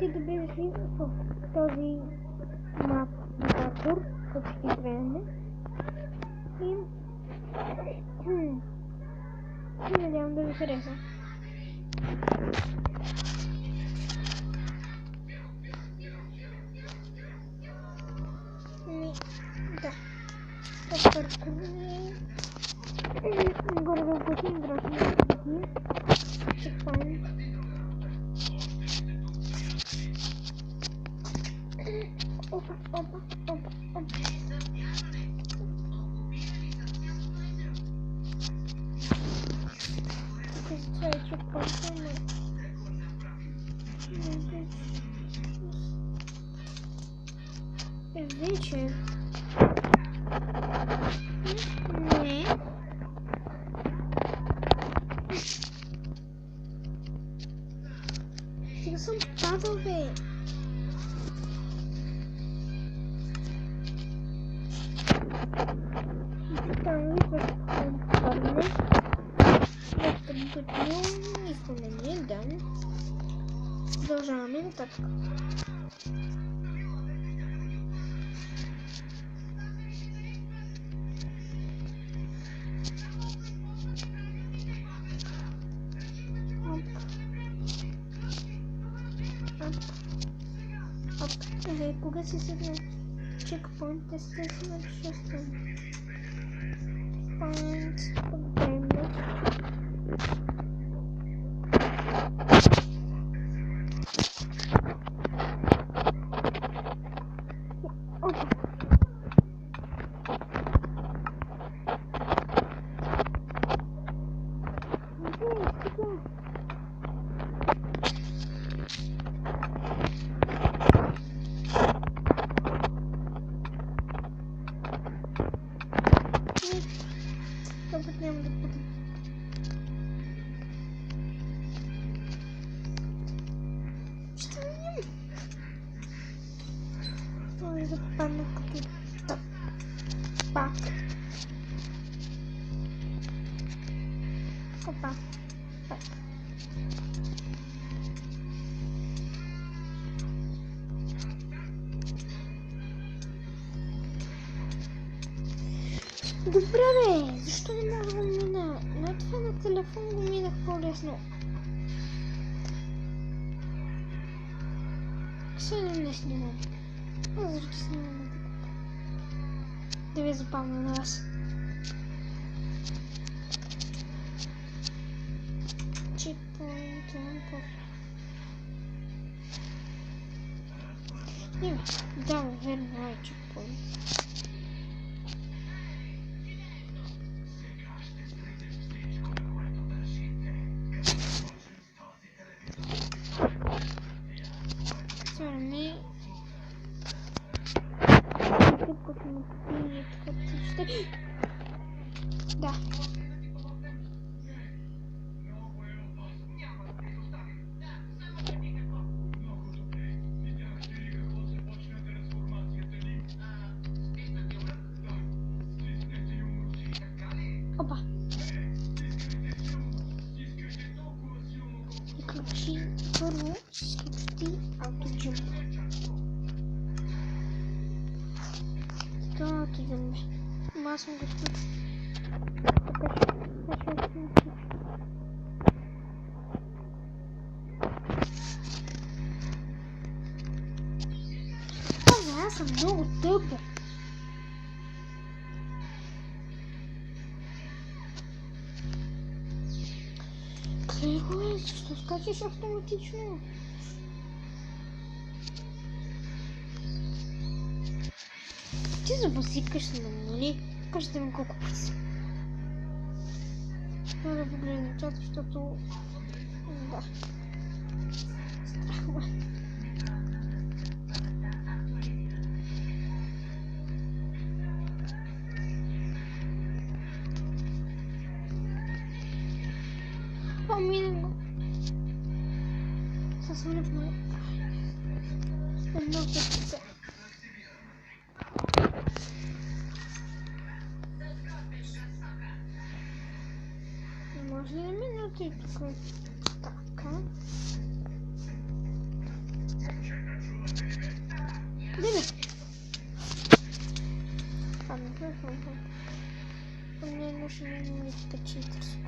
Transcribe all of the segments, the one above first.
ти да бъдеш ли в този мапатор, като ще играеме. И надявам да ви хареса. Да. Горе да готвим графи. Чекпоинт. Опа. Това е чекпоинт. Вече. Не. Сега съм падал, бе. Там идва падане. Като изпълнение, да. Продължаваме нататък. Кога си седна чекпоинт, те сте си на 6. Поинт, подбремно. Опа. Опът няма да бъде. Ще видим. Той да падна като пак. Опа. Пак. Добре, бе! Защо не мога да мина? На това на телефон го минах по-лесно. Сега не снимам. Аз ще снимам. Да ви запомня на вас. Чекпоинт, да, верно е чекпоинт. Да. Опа. Включи първо, изключи автоджамп. Това автоджамп. Аз съм го включил. Аз съм много тъпа. Клево, защо скачаш автоматично? Ти забазикаш се на нали? Кажете ми колко пъти. Трябва да погледнем чата, защото... Да. Страх ме. Поминем го. Със липна. Едно пътица. Може ли да минете тук? Така. Değil mi? Мне нужно иметь читерскую.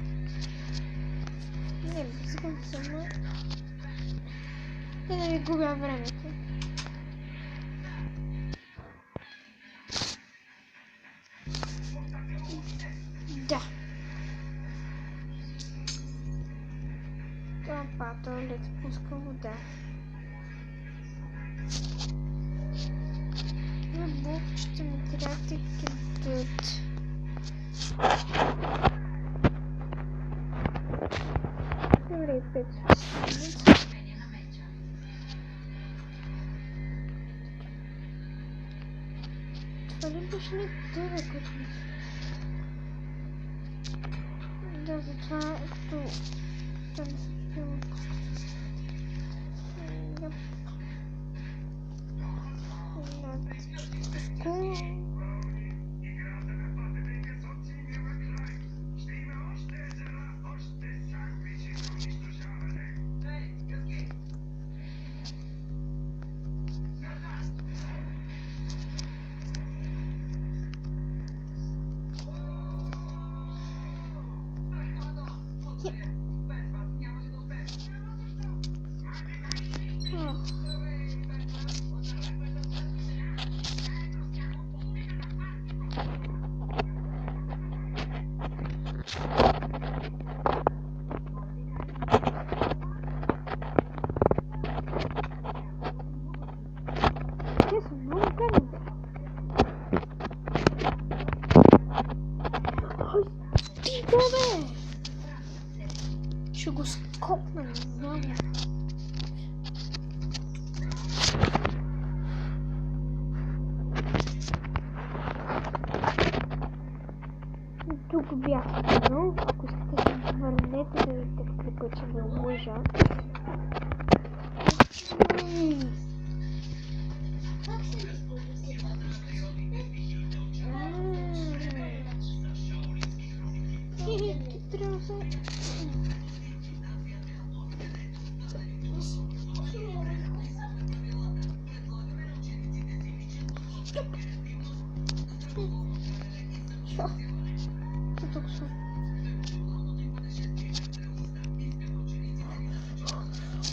Не, без сама. Я не губя времето. Да. Опа, туалет пуска вода. Бобчета ми трябва да кидат. Добре, 5 минути. Това ли беше не това, което ми... Да, затова като... Там се чупило. Ще го скопнем много. Тук бях стигнал. Ако сте се върнете да видите в клипа, че ме лъжа.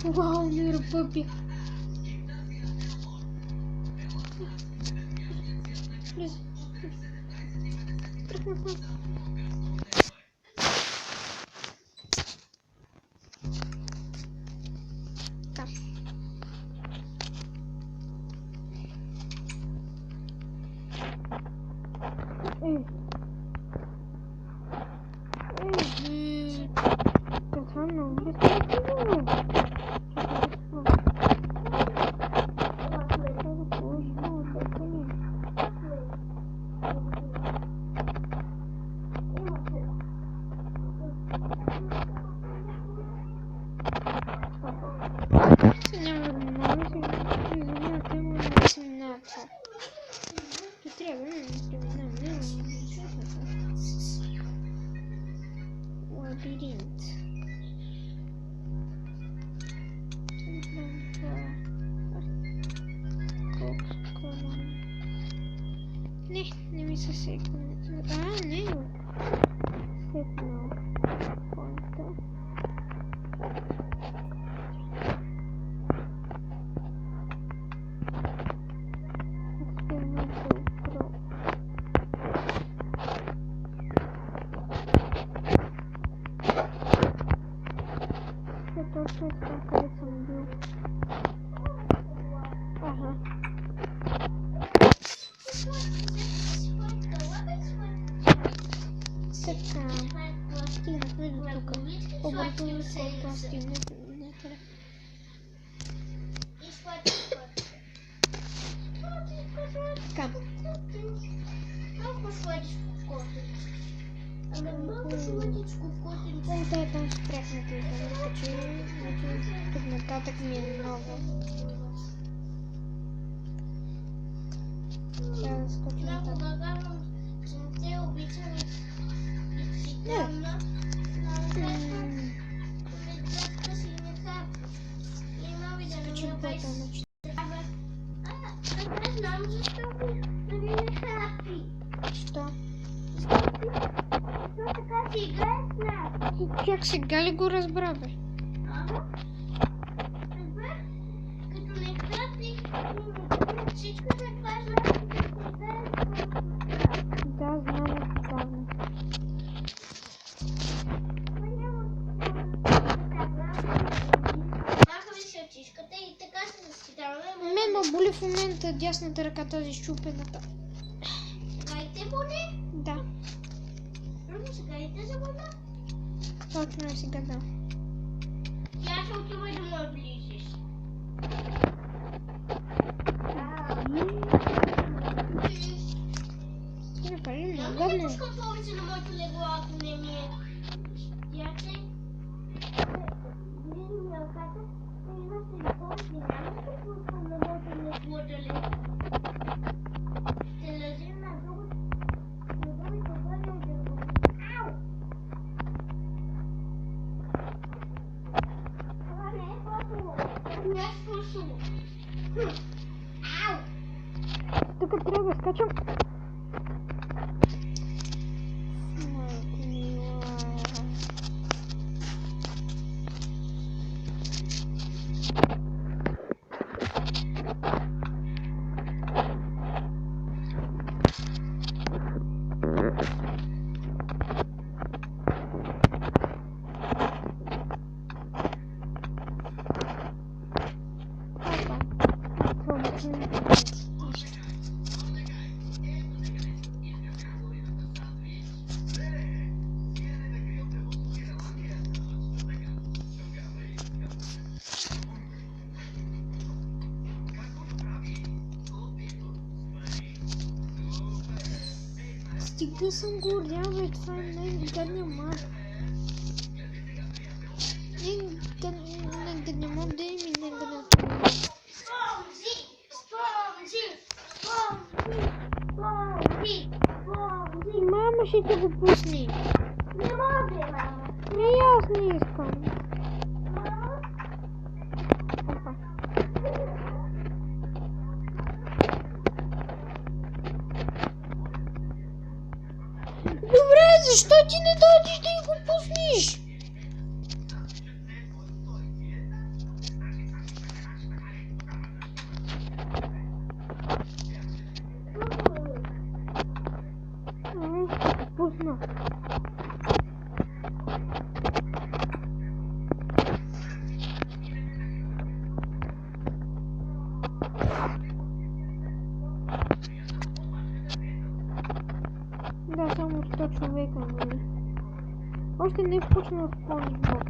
Вау, мир папи. Лабиринт. Не ми се секна. Не го. Секнал. Конта. Точно е това, къде съм бил. Ага. Така. Стигнахме до тук. Объртуваме се от това стигнахме. Така. Да, там спряхме телефона, така че тук нататък ми е много. Трябва да скочим нататък. Скочим по-тъмъчно. нам заставили хаppy. Що? Защо така си играе с нас? Как сега ли го разбра, бе? Ага. Разбрах, като не хапи, всичко се плажа, като не играе с нас. Да, знам отдавна. Маха ви се очишката и така се възхитаваме. Мен ме боли в момента дясната ръка, тази щупената. Сега и те боли? Да, Първо сега и те заболя. точно е сега, да. Я ще отива да му я ближиш. Ще направи Няма много да гадно. пускам повече на моето легло, ако не ми е яче. Виждам ми ръката, и имаш телефон и няма да пускам на моето легло да лежи. Ще лежи на другото бъде дърво. Ау! Това не е фосово. Не е фосово. Ау! Тук трябва да скачам. Майко мила. Опа. Това е нищо. Стига съм горя, бе, това е най-гадния мап. Най-гадния мап, да ми най-гадния мап. Спонзи! Спонзи! Спонзи! Спонзи! Спонзи! Мама ще те го пусни. Не може, мама! Не, аз не искам. Мама? Опа. Добре, защо ти не дойдеш да го пуснеш? Ще го пусна. Да, само 100 човека, нали? Още не е почнал SpongeBob.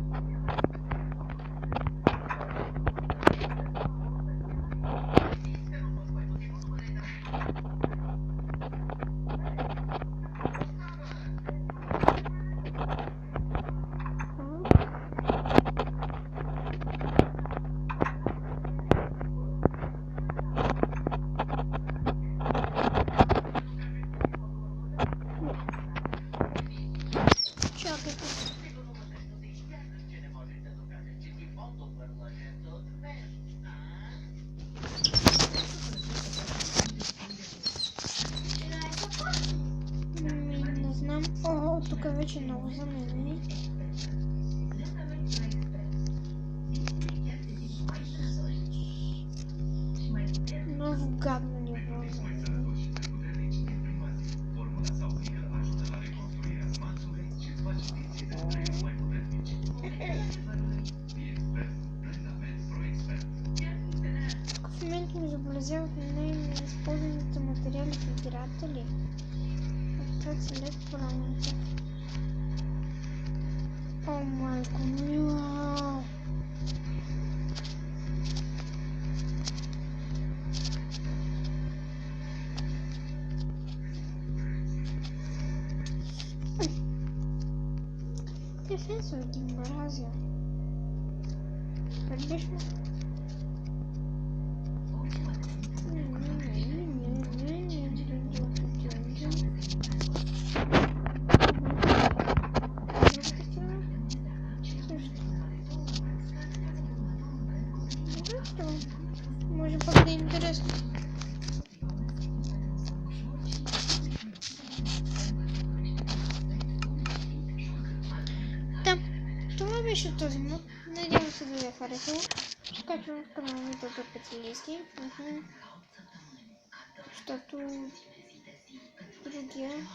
Чакайте. Не знам. О, тук вече много замени. Много гадно ниво замени. Тук в момента ми заболезяват неизползваните материали в играта ли? Това целят параметри. О, майко мила! Те сенсори ги мразя. Предиш ме? Може пък да е интересно. Това беше този мод. Надявам се да ви е харесало. Ще качвам в канала ми Добър специалисти. Защото другия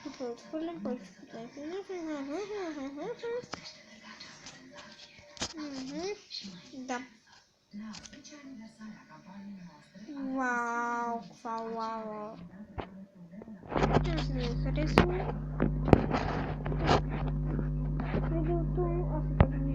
тук е отхвърлен, който ще потайпи. Да. Вау, каква вау. Надявам се да ви е харесало.